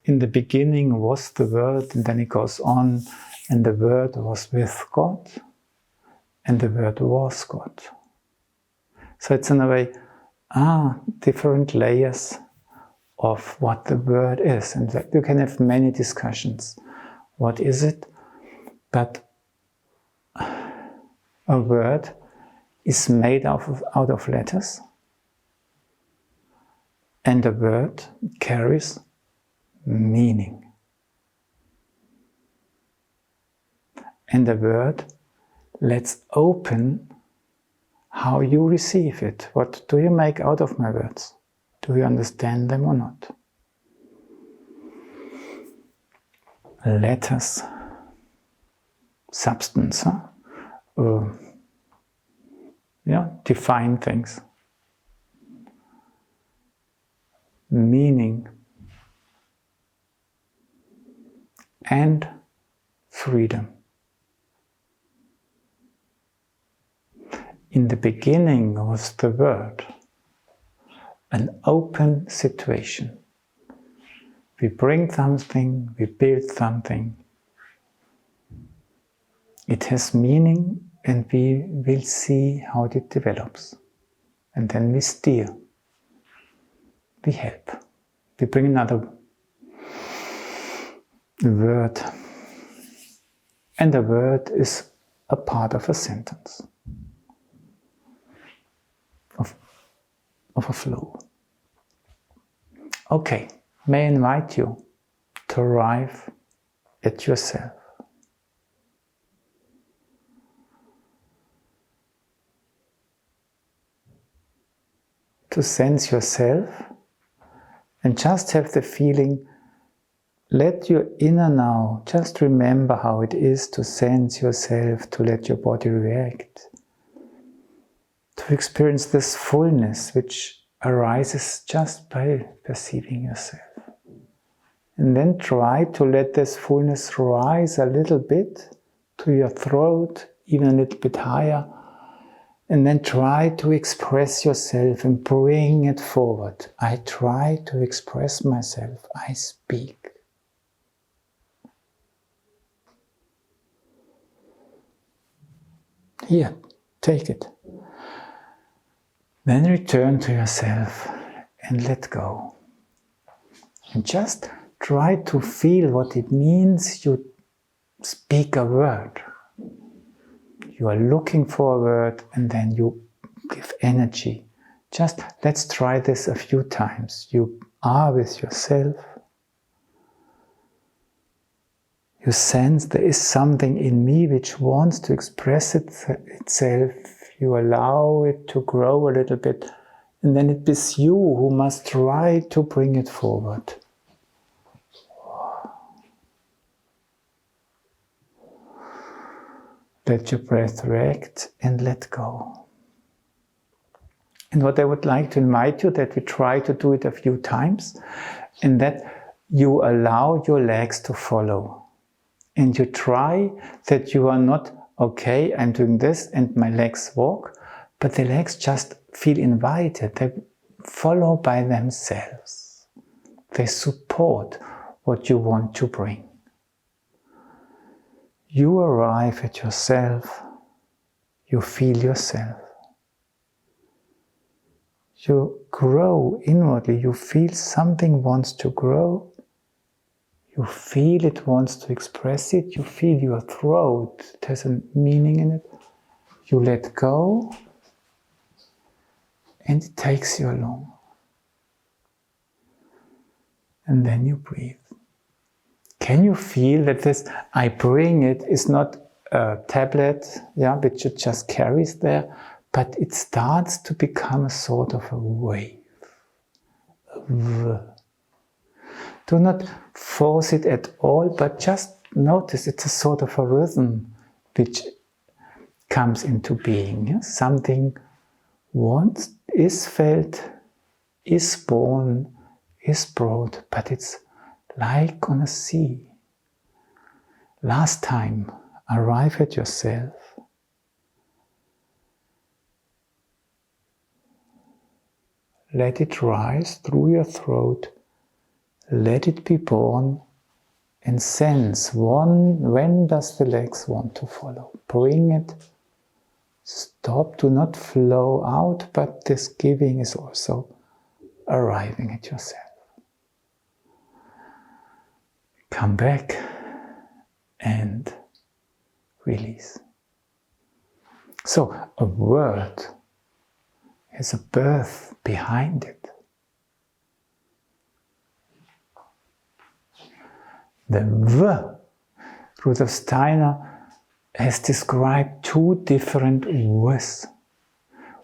in the beginning was the Word, and then it goes on, and the Word was with God, and the Word was God. So it's in a way, different layers of what the Word is. And you can have many discussions. What is it? But a word is made out of letters, and a word carries meaning. And the word lets open how you receive it. What do you make out of my words? Do you understand them or not? Letters, substance, define things. Meaning and freedom. In the beginning was the Word, an open situation. We bring something, we build something. It has meaning, and we will see how it develops. And then we steer. We help. We bring another word. And the word is a part of a sentence. Of a flow. Okay, may I invite you to arrive at yourself. To sense yourself and just have the feeling, let your inner now just remember how it is to sense yourself, to let your body react. To experience this fullness which arises just by perceiving yourself. And then try to let this fullness rise a little bit to your throat, even a little bit higher. And then try to express yourself and bring it forward. I try to express myself. I speak. Here, take it. Then return to yourself and let go. And just try to feel what it means you speak a word. You are looking for a word and then you give energy. Just let's try this a few times. You are with yourself. You sense there is something in me which wants to express itself. You allow it to grow a little bit, and then it is you who must try to bring it forward. Let your breath react and let go. And what I would like to invite you, that we try to do it a few times, and that you allow your legs to follow. And you try that you are not, okay, I'm doing this and my legs walk, but the legs just feel invited. They follow by themselves. They support what you want to bring. You arrive at yourself. You feel yourself. You grow inwardly. You feel something wants to grow. You feel it wants to express it. You feel your throat. It has a meaning in it. You let go, and it takes you along. And then you breathe. Can you feel that this I bring it is not a tablet, which it just carries there, but it starts to become a sort of a wave. Do not force it at all, but just notice it's a sort of a rhythm which comes into being. Something once is felt, is born, is brought, but it's like on a sea. Last time, arrive at yourself. Let it rise through your throat. let it be born and sense when does the legs want to follow. Bring it, stop, do not flow out, but this giving is also arriving at yourself. Come back and release. So a word has a birth behind it. The V, Rudolf Steiner has described two different V's.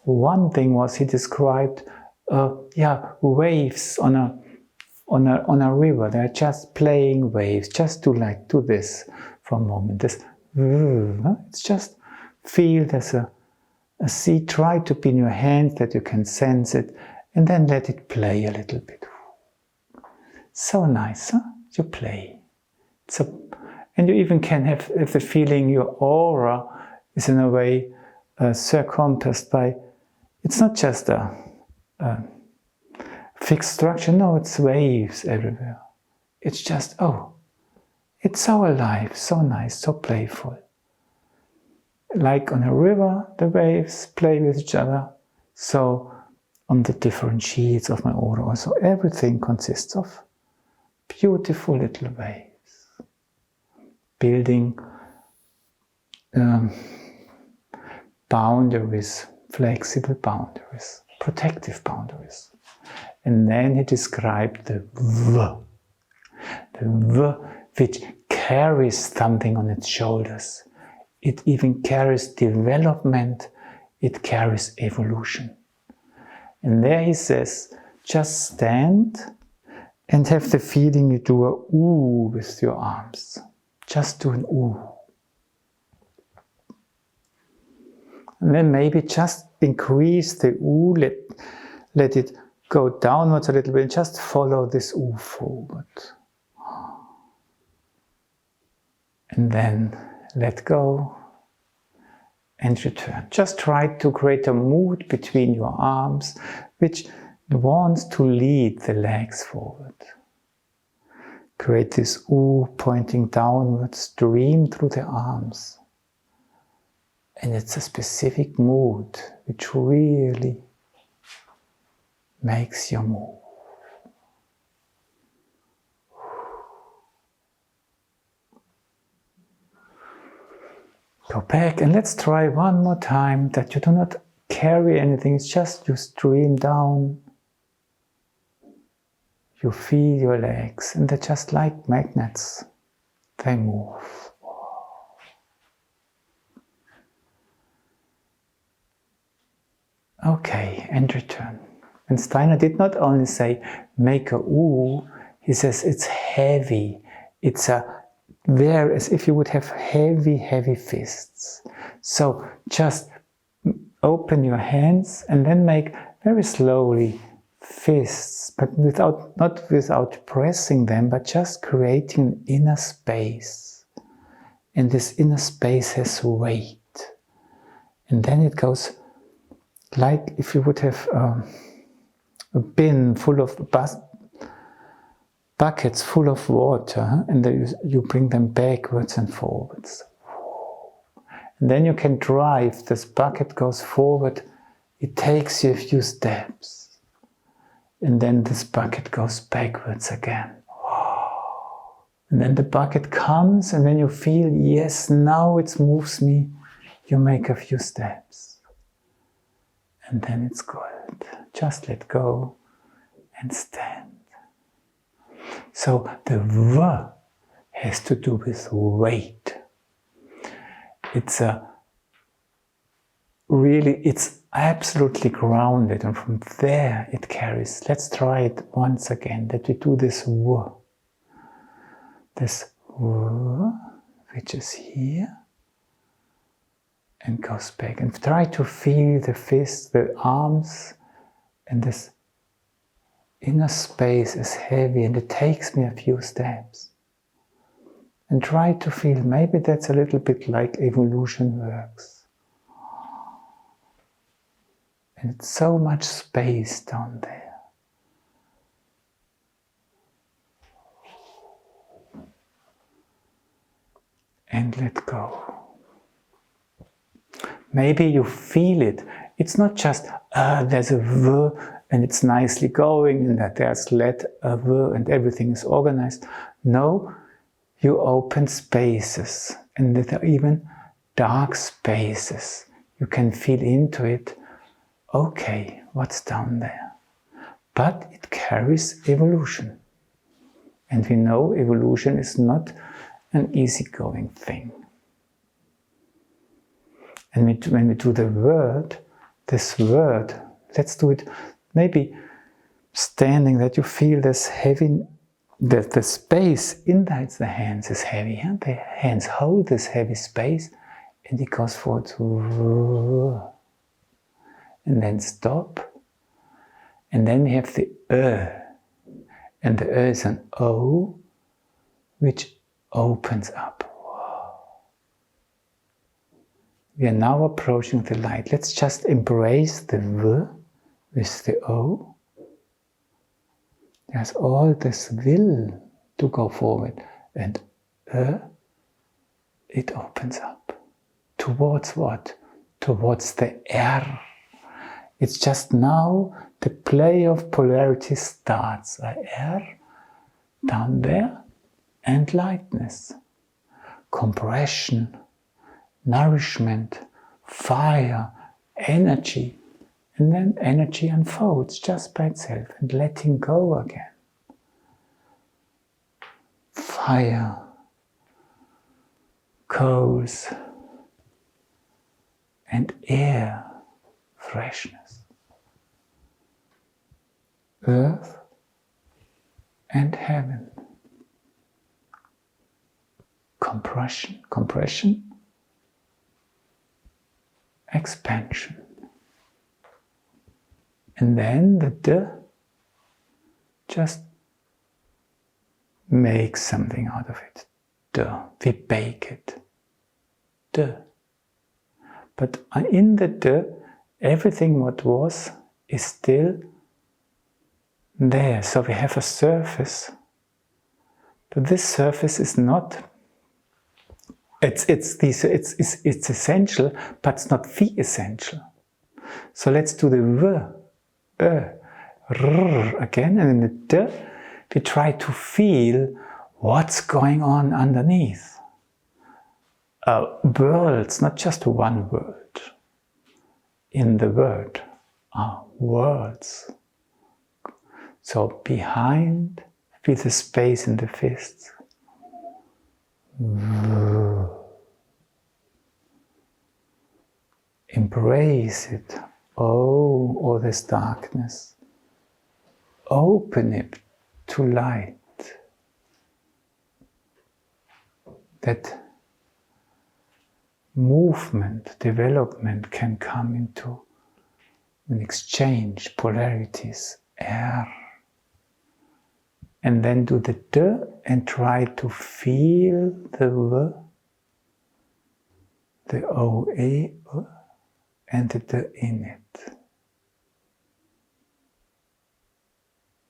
One thing was he described waves on a river. They're just playing waves. Just do this for a moment. This it's just feel there's a sea. Try to be in your hand that you can sense it, and then let it play a little bit. So nice, huh? You play. And you even can have the feeling your aura is in a way circumpossed by, it's not just a fixed structure, no, it's waves everywhere. It's just, it's so alive, so nice, so playful. Like on a river, the waves play with each other, so on the different sheets of my aura also, everything consists of beautiful little waves. Building boundaries, flexible boundaries, protective boundaries. And then he described the V which carries something on its shoulders. It even carries development, it carries evolution. And there he says, just stand and have the feeling you do a ooh with your arms. Just do an ooh. And then maybe just increase the ooh, let it go downwards a little bit, and just follow this ooh forward. And then let go and return. Just try to create a mood between your arms which wants to lead the legs forward. Create this ooh pointing downwards, stream through the arms. And it's a specific mood which really makes you move. Go back and let's try one more time that you do not carry anything, it's just you stream down. You feel your legs and they're just like magnets. They move. Okay, and return. And Steiner did not only say make a ooh, he says it's heavy. It's as if you would have heavy, heavy fists. So just open your hands and then make very slowly fists, but not without pressing them, but just creating an inner space. And this inner space has weight. And then it goes like if you would have a bin full of buckets full of water, and then you bring them backwards and forwards. And then you can drive, this bucket goes forward, it takes you a few steps. And then this bucket goes backwards again. And then the bucket comes, and when you feel, yes, now it moves me, you make a few steps. And then it's good. Just let go and stand. So the V has to do with weight. It's absolutely grounded, and from there it carries. Let's try it once again, that we do this W. This W, which is here, and goes back. And try to feel the fists, the arms, and this inner space is heavy, and it takes me a few steps. And try to feel, maybe that's a little bit like evolution works. And it's so much space down there. and let go. Maybe you feel it. It's not just, there's a V and it's nicely going and that there's let a V and everything is organized. No, you open spaces and there are even dark spaces. You can feel into it. Okay, what's down there? But it carries evolution. And we know evolution is not an easygoing thing. And when we do the word, this word, let's do it maybe standing, that you feel this heavy, that the space inside the hands is heavy. And the hands hold this heavy space and it goes forward to, and then stop. And then we have the and the is an O, which opens up. We are now approaching the light. Let's just embrace the V with the O. There's all this will to go forward. And it opens up. Towards what? Towards the R. It's just now the play of polarity starts. R, down there, and lightness. Compression, nourishment, fire, energy. And then energy unfolds just by itself and letting go again. Fire, coals, and air, freshness. Earth and heaven. Compression, expansion. And then the D just make something out of it. D. We bake it. D. But in the D, everything what was is still there. So we have a surface. But this surface is not, it's essential, but it's not the essential. So let's do the V, R again, and in the D, we try to feel what's going on underneath. Worlds, not just one word. In the word are worlds. So behind, feel the space in the fists. Embrace it. Oh, all this darkness. Open it to light. That movement, development can come into an exchange, polarities, air. And then do the D and try to feel the V, the O-A, and the D in it.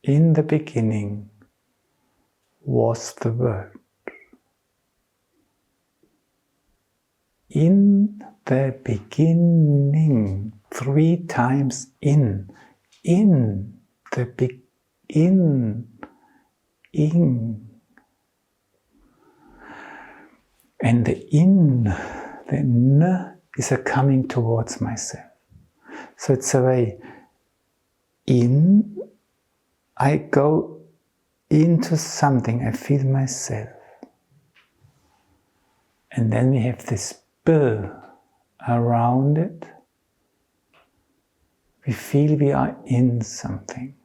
In the beginning was the word. In the beginning, 3 times in the beginning. And the in, the n, is a coming towards myself. So it's a way in, I go into something, I feel myself. And then we have this B around it. We feel we are in something.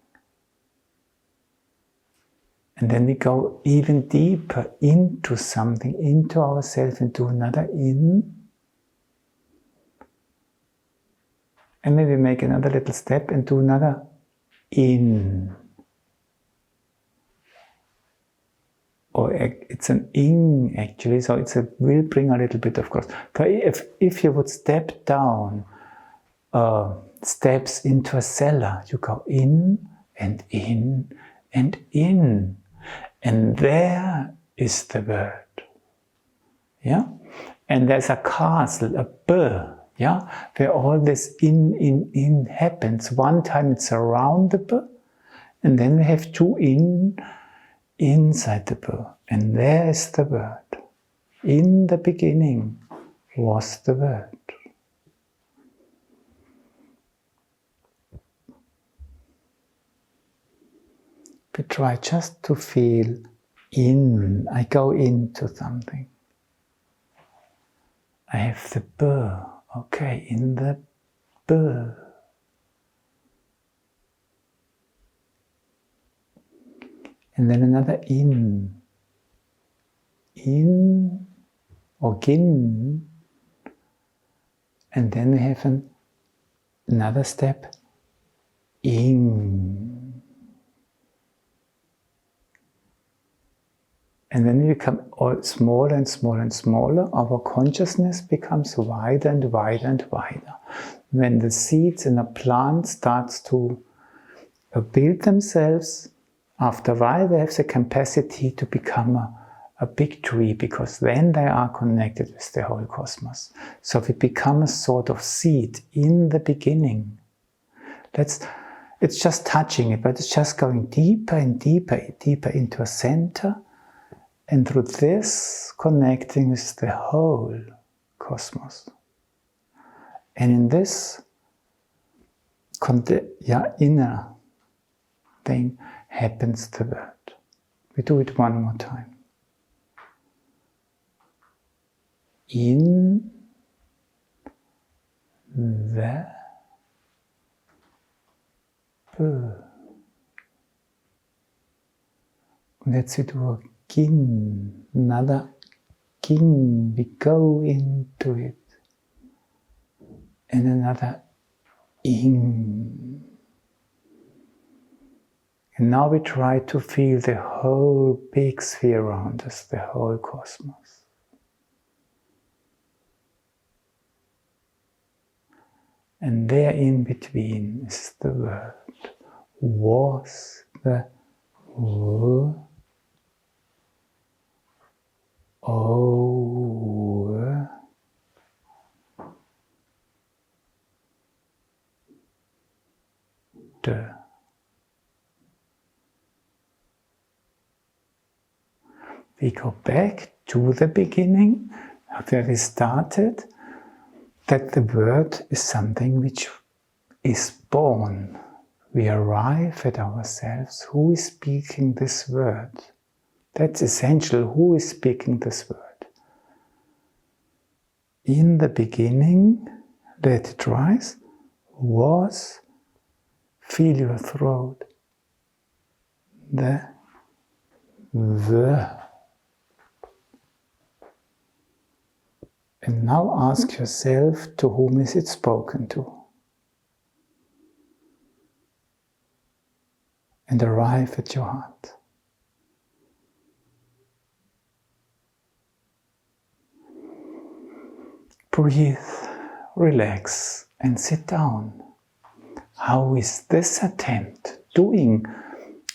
And then we go even deeper into something, into ourselves, and do another in. And maybe make another little step and do another in. Or it's an ing actually, so it's will bring a little bit of course. If you would step down steps into a cellar, you go in and in and in. And there is the word. Yeah? And there's a castle, a bird, yeah, where all this in happens. One time it's around the bird, and then we have two inside the bird. And there is the word. In the beginning was the word. We try just to feel in. I go into something. I have the bird. Okay, in the bird. And then another in or gin. And then we have another step, in. And then we become all smaller and smaller and smaller. Our consciousness becomes wider and wider and wider. When the seeds in a plant starts to build themselves, after a while they have the capacity to become a big tree, because then they are connected with the whole cosmos. So we become a sort of seed in the beginning. It's just touching it, but it's just going deeper and deeper, deeper into a center, and through this connecting with the whole cosmos. And in this inner thing happens the word. We do it one more time. In the bird. Und jetzt wir gin, another gin, we go into it. And another in. And now we try to feel the whole big sphere around us, the whole cosmos. And there in between is the word. Was the word. Over. The. We go back to the beginning, where we started, that the word is something which is born. We arrive at ourselves. Who is speaking this word? That's essential. Who is speaking this word? In the beginning, let it rise, was, feel your throat, the. And now ask yourself, to whom is it spoken to? And arrive at your heart. Breathe, relax, and sit down. How is this attempt doing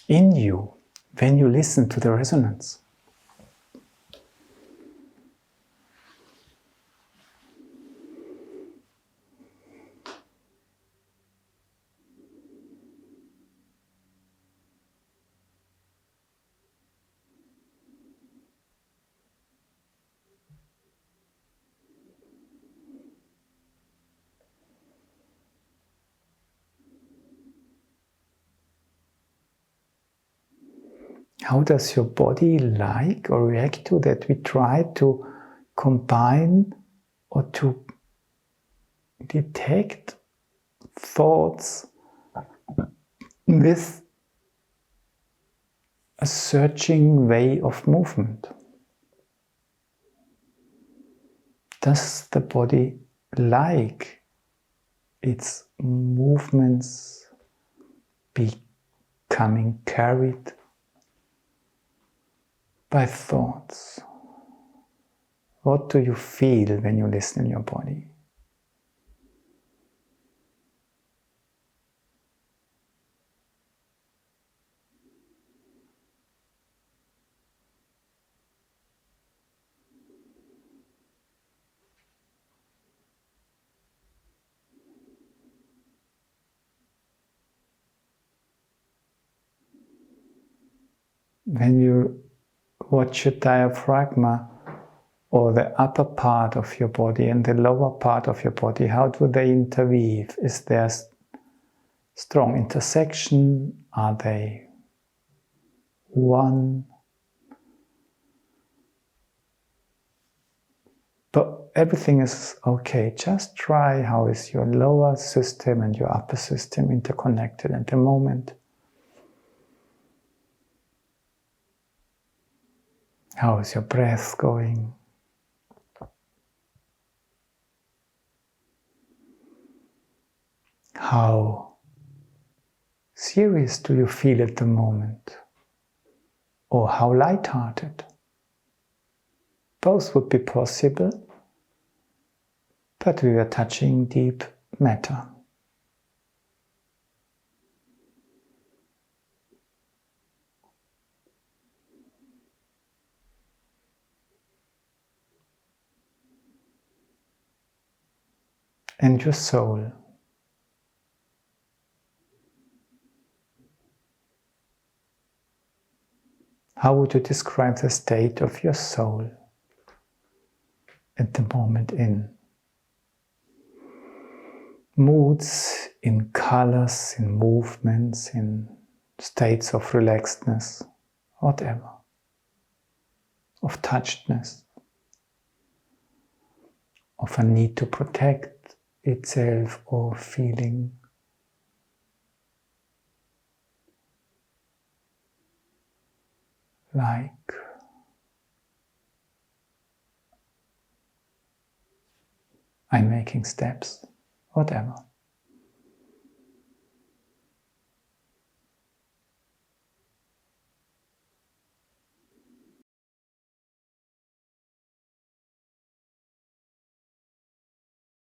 in you when you listen to the resonance? How does your body like or react to that? We try to combine or to detect thoughts with a searching way of movement. Does the body like its movements becoming carried by thoughts? What do you feel when you listen in your body? When you watch your diaphragm or the upper part of your body and the lower part of your body, how do they interweave? Is there strong intersection? Are they one? But everything is okay. Just try how is your lower system and your upper system interconnected at the moment. How is your breath going? How serious do you feel at the moment? Or how light-hearted? Both would be possible, but we are touching deep matter. And your soul. How would you describe the state of your soul at the moment in moods, in colors, in movements, in states of relaxedness, whatever, of touchedness, of a need to protect itself or feeling like I'm making steps, whatever.